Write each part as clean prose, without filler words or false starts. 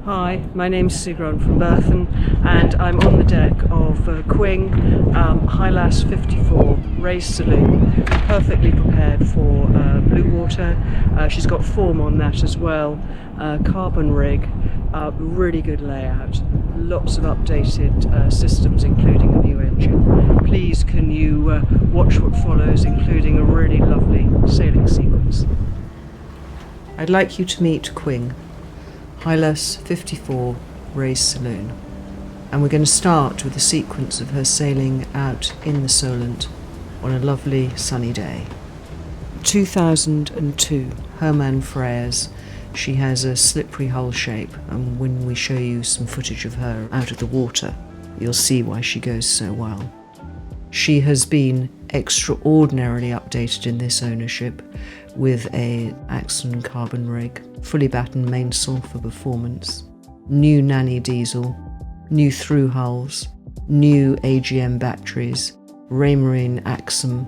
Hi, my name's Sigrun from Berthon, and I'm on the deck of QING Hylas 54 Raised Saloon, perfectly prepared for Bluewater. She's got form on that as well, carbon rig, really good layout, lots of updated systems including a new engine. Please can you watch what follows, including a really lovely sailing sequence. I'd like you to meet QING Hylas 54 Raised Saloon, and we're going to start with a sequence of her sailing out in the Solent on a lovely sunny day. 2002 German Frers. She has a slippery hull shape, and when we show you some footage of her out of the water, you'll see why she goes so well. She has been extraordinarily updated in this ownership with a Axxom carbon rig, fully battened mainsail for performance, new Nanni diesel, new through hulls, new AGM batteries, Raymarine Axxom,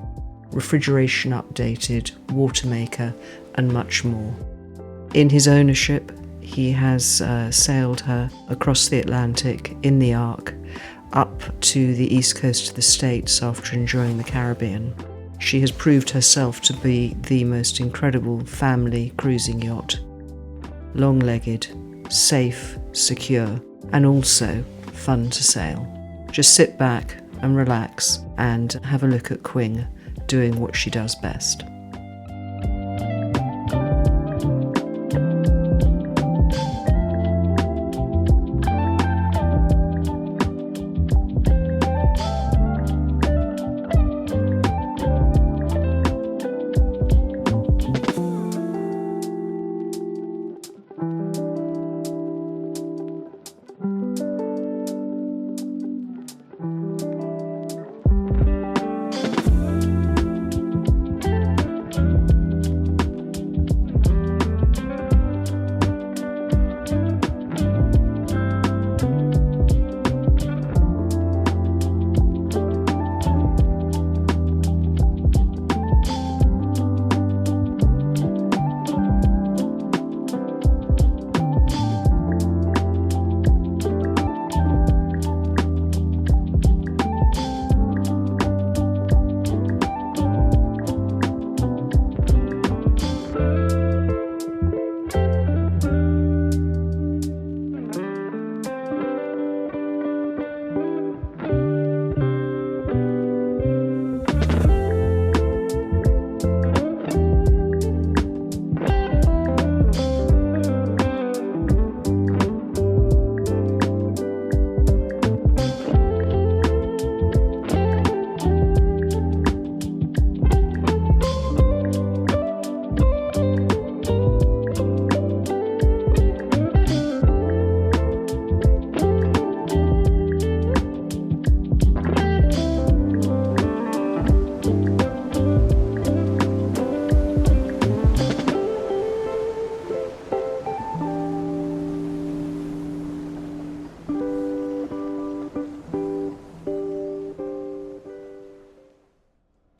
refrigeration updated, water maker, and much more. In his ownership, he has sailed her across the Atlantic in the Ark, up to the east coast of the States after enjoying the Caribbean. She has proved herself to be the most incredible family cruising yacht. Long-legged, safe, secure, and also fun to sail. Just sit back and relax and have a look at QING doing what she does best.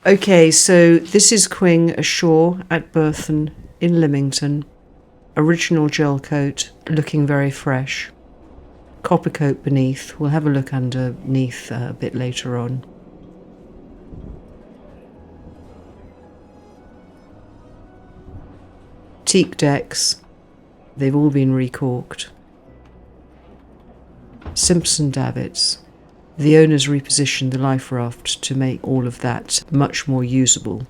Okay, so this is QING ashore at Berthon in Lymington. Original gel coat, looking very fresh. Copper coat beneath. We'll have a look underneath a bit later on. Teak decks. They've all been recorked. Simpson davits. The owners repositioned the life raft to make all of that much more usable.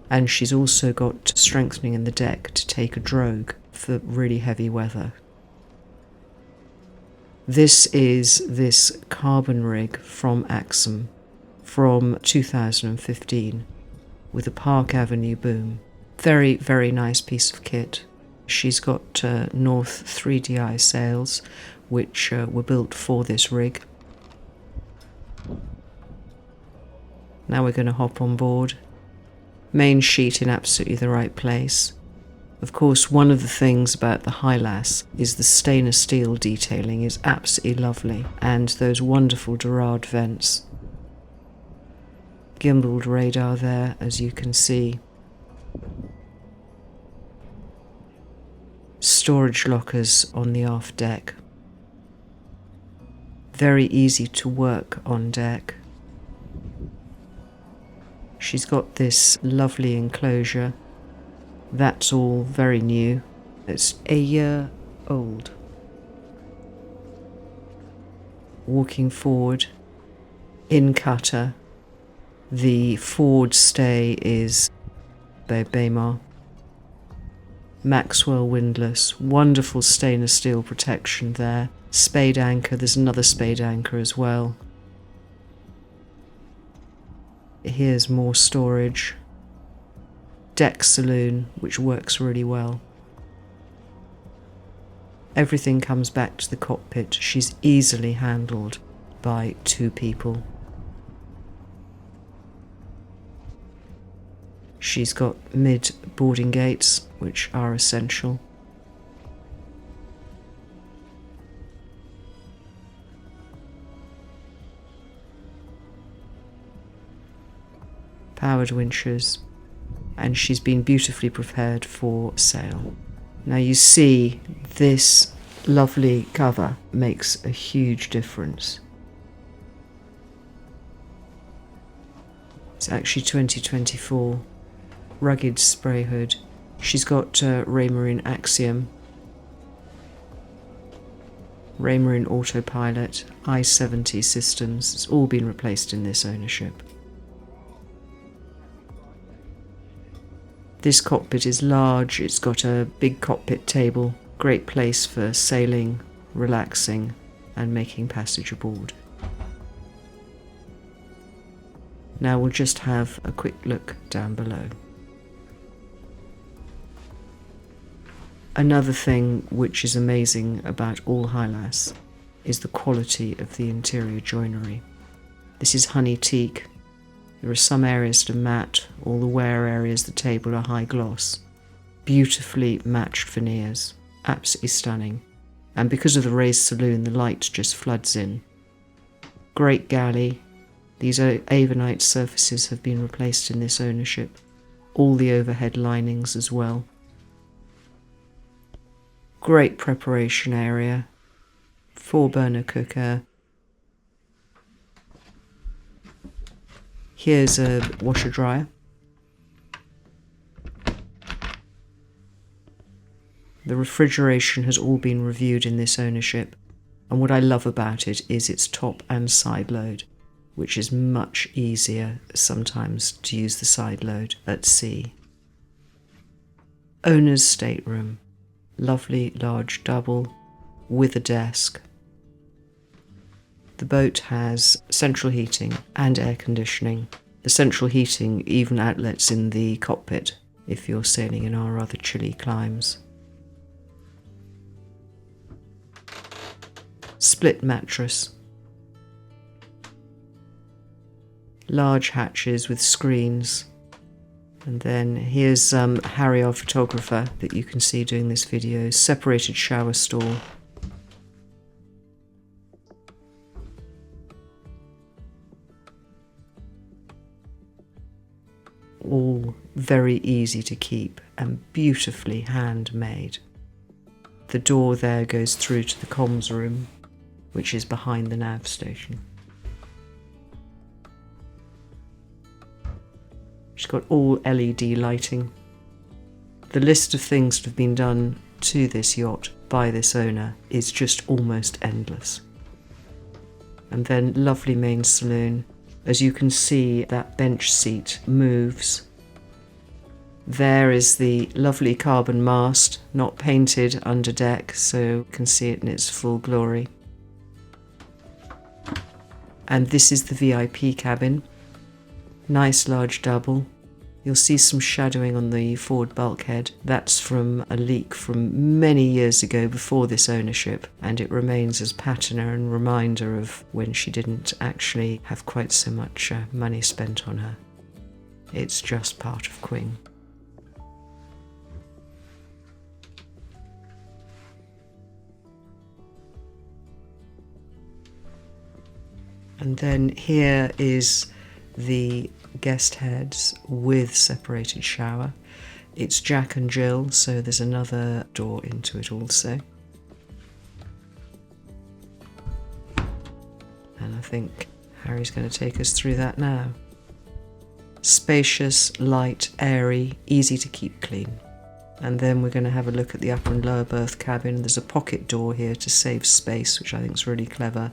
And she's also got strengthening in the deck to take a drogue for really heavy weather. This is this carbon rig from Axxom from 2015 with a Park Avenue boom. Very, very nice piece of kit. She's got North 3DI sails, which were built for this rig. Now we're going to hop on board. Main sheet in absolutely the right place. Of course, one of the things about the Hylas is the stainless steel detailing is absolutely lovely, and those wonderful Dorade vents. Gimbaled radar there, as you can see. Storage lockers on the aft deck. Very easy to work on deck. She's got this lovely enclosure. That's all very new. It's a year old. Walking forward, in cutter, the forward stay is Baymar. Maxwell windlass, wonderful stainless steel protection there. Spade anchor, there's another spade anchor as well. Here's more storage. Deck saloon, which works really well. Everything comes back to the cockpit. She's easily handled by 2 people. She's got mid boarding gates, which are essential. Powered winches, and she's been beautifully prepared for sail. Now you see this lovely cover makes a huge difference. It's actually 2024. Rugged spray hood. She's got Raymarine Axxom, Raymarine autopilot, I-70 systems. It's all been replaced in this ownership. This cockpit is large. It's got a big cockpit table. Great place for sailing, relaxing, and making passage aboard. Now we'll just have a quick look down below. Another thing which is amazing about all Hylas is the quality of the interior joinery. This is honey teak. There are some areas that are matte. All the wear areas, the table, are high gloss. Beautifully matched veneers. Absolutely stunning. And because of the raised saloon, the light just floods in. Great galley. These Avonite surfaces have been replaced in this ownership. All the overhead linings as well. Great preparation area. 4-burner cooker. Here's a washer dryer. The refrigeration has all been reviewed in this ownership, and what I love about it is its top and side load, which is much easier sometimes to use the side load at sea. Owner's stateroom. Lovely large double with a desk. The boat has central heating and air conditioning. The central heating even outlets in the cockpit if you're sailing in our rather chilly climes. Split mattress. Large hatches with screens. And then here's Harry, our photographer, that you can see doing this video. Separated shower stall. All very easy to keep and beautifully handmade. The door there goes through to the comms room, which is behind the nav station. She's got all LED lighting. The list of things that have been done to this yacht by this owner is just almost endless. And then lovely main saloon. As you can see, that bench seat moves. There is the lovely carbon mast, not painted under deck, so you can see it in its full glory. And this is the VIP cabin. Nice large double. You'll see some shadowing on the forward bulkhead. That's from a leak from many years ago before this ownership, and it remains as patina and reminder of when she didn't actually have quite so much money spent on her. It's just part of QING. And then here is the guest heads with separated shower. It's Jack and Jill, so there's another door into it also. And I think Harry's going to take us through that now. Spacious, light, airy, easy to keep clean. And then we're going to have a look at the upper and lower berth cabin. There's a pocket door here to save space, which I think is really clever.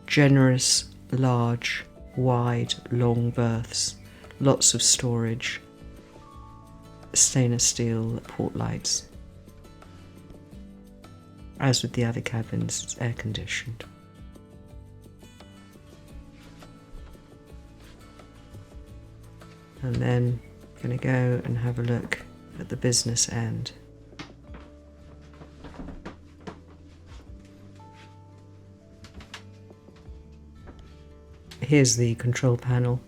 Generous, large, wide, long berths. Lots of storage. Stainless steel port lights. As with the other cabins, it's air conditioned. And then I'm going to go and have a look at the business end. Here's the control panel.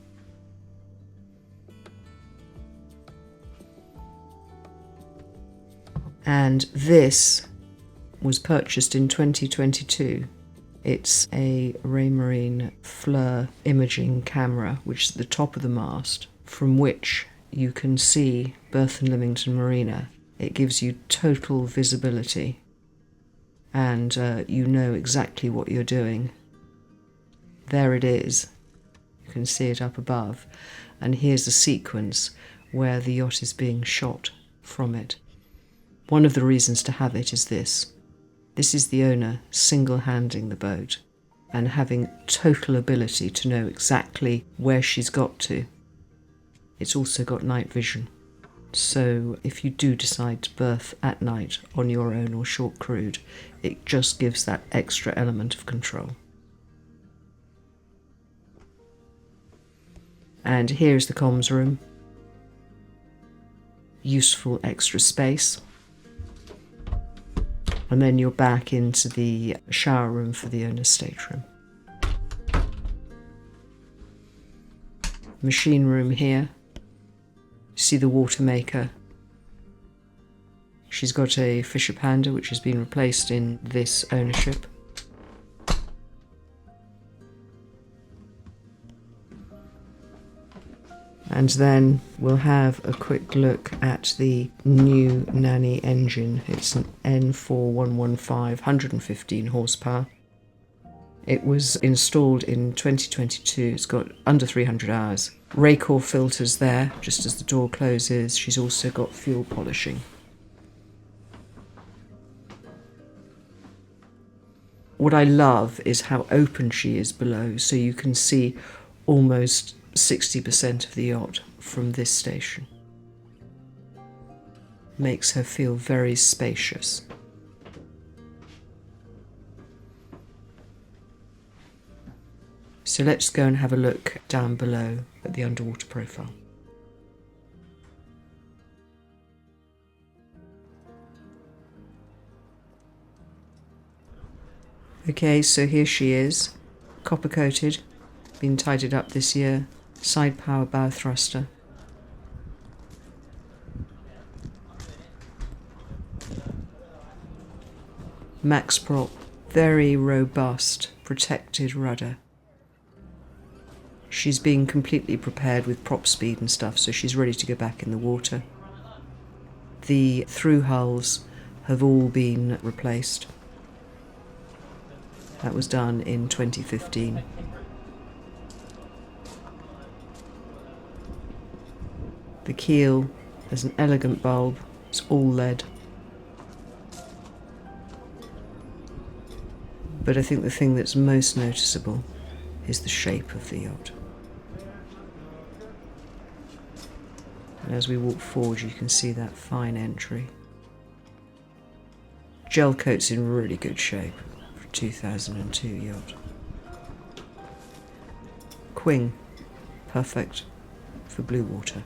And this was purchased in 2022. It's a Raymarine FLIR imaging camera, which is at the top of the mast, from which you can see Berthon Lymington Marina. It gives you total visibility, and you know exactly what you're doing. There it is. You can see it up above. And here's a sequence where the yacht is being shot from it. One of the reasons to have it is this. This is the owner single-handing the boat and having total ability to know exactly where she's got to. It's also got night vision. So if you do decide to berth at night on your own or short crewed, it just gives that extra element of control. And here's the comms room. Useful extra space. And then you're back into the shower room for the owner's stateroom. Machine room here. You see the water maker. She's got a Fisher Panda which has been replaced in this ownership. And then we'll have a quick look at the new Nanni engine. It's an N4115, 115 horsepower. It was installed in 2022. It's got under 300 hours. Raycore filters there, just as the door closes. She's also got fuel polishing. What I love is how open she is below, so you can see almost 60% of the yacht from this station. Makes her feel very spacious. So let's go and have a look down below at the underwater profile. Okay, so here she is, copper coated, been tidied up this year. Side power bow thruster. Max prop, very robust, protected rudder. She's been completely prepared with prop speed and stuff, so she's ready to go back in the water. The through hulls have all been replaced. That was done in 2015. The keel has an elegant bulb, it's all lead. But I think the thing that's most noticeable is the shape of the yacht. And as we walk forward, you can see that fine entry. Gel coat's in really good shape for a 2002 yacht. QING, perfect for Bluewater.